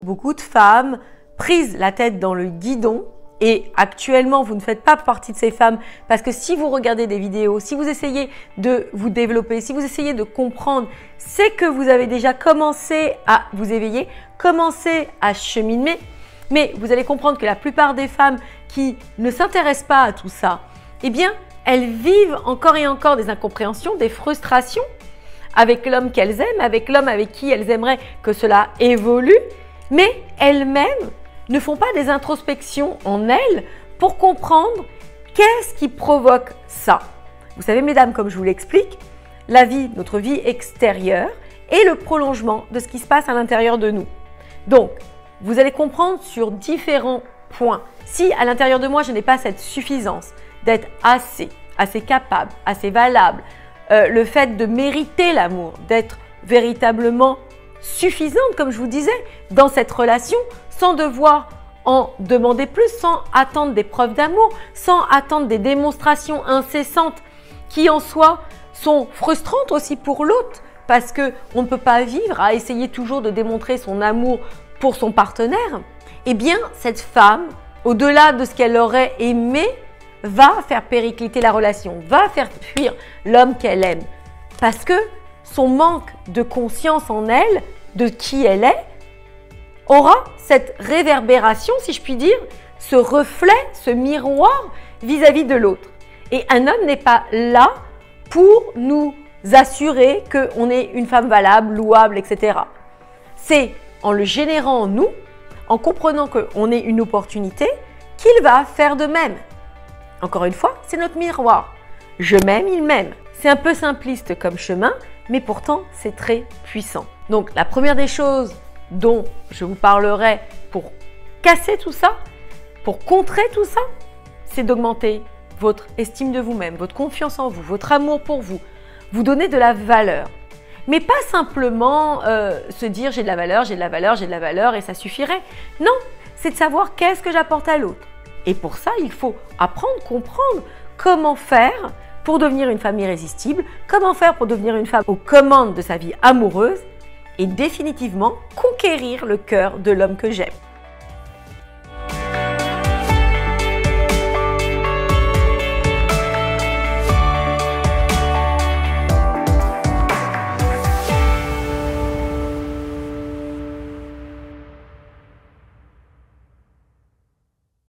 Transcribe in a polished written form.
beaucoup de femmes prises la tête dans le guidon et actuellement vous ne faites pas partie de ces femmes parce que si vous regardez des vidéos, si vous essayez de vous développer, si vous essayez de comprendre, c'est que vous avez déjà commencé à vous éveiller, commencé à cheminer, mais vous allez comprendre que la plupart des femmes qui ne s'intéressent pas à tout ça, eh bien elles vivent encore et encore des incompréhensions, des frustrations avec l'homme qu'elles aiment, avec l'homme avec qui elles aimeraient que cela évolue, mais elles-mêmes ne font pas des introspections en elles pour comprendre qu'est-ce qui provoque ça. Vous savez, mesdames, comme je vous l'explique, la vie, notre vie extérieure est le prolongement de ce qui se passe à l'intérieur de nous. Donc, vous allez comprendre sur différents points. Si à l'intérieur de moi, je n'ai pas cette suffisance d'être assez capable, assez valable, le fait de mériter l'amour, d'être véritablement suffisante, comme je vous disais, dans cette relation, sans devoir en demander plus, sans attendre des preuves d'amour, sans attendre des démonstrations incessantes qui en soi sont frustrantes aussi pour l'autre, parce qu'on ne peut pas vivre à essayer toujours de démontrer son amour pour son partenaire. Eh bien, cette femme, au-delà de ce qu'elle aurait aimé, va faire péricliter la relation, va faire fuir l'homme qu'elle aime, parce que son manque de conscience en elle, de qui elle est, aura cette réverbération, si je puis dire, ce reflet, ce miroir vis-à-vis de l'autre. Et un homme n'est pas là pour nous assurer qu'on est une femme valable, louable, etc. C'est en le générant en nous, en comprenant qu'on est une opportunité, qu'il va faire de même. Encore une fois, c'est notre miroir. Je m'aime, il m'aime. C'est un peu simpliste comme chemin, mais pourtant c'est très puissant. Donc la première des choses dont je vous parlerai pour casser tout ça, pour contrer tout ça, c'est d'augmenter votre estime de vous-même, votre confiance en vous, votre amour pour vous, vous donner de la valeur. Mais pas simplement se dire j'ai de la valeur, j'ai de la valeur, j'ai de la valeur et ça suffirait. Non, c'est de savoir qu'est-ce que j'apporte à l'autre. Et pour ça, il faut apprendre, comprendre comment faire pour devenir une femme irrésistible, comment faire pour devenir une femme aux commandes de sa vie amoureuse et définitivement conquérir le cœur de l'homme que j'aime.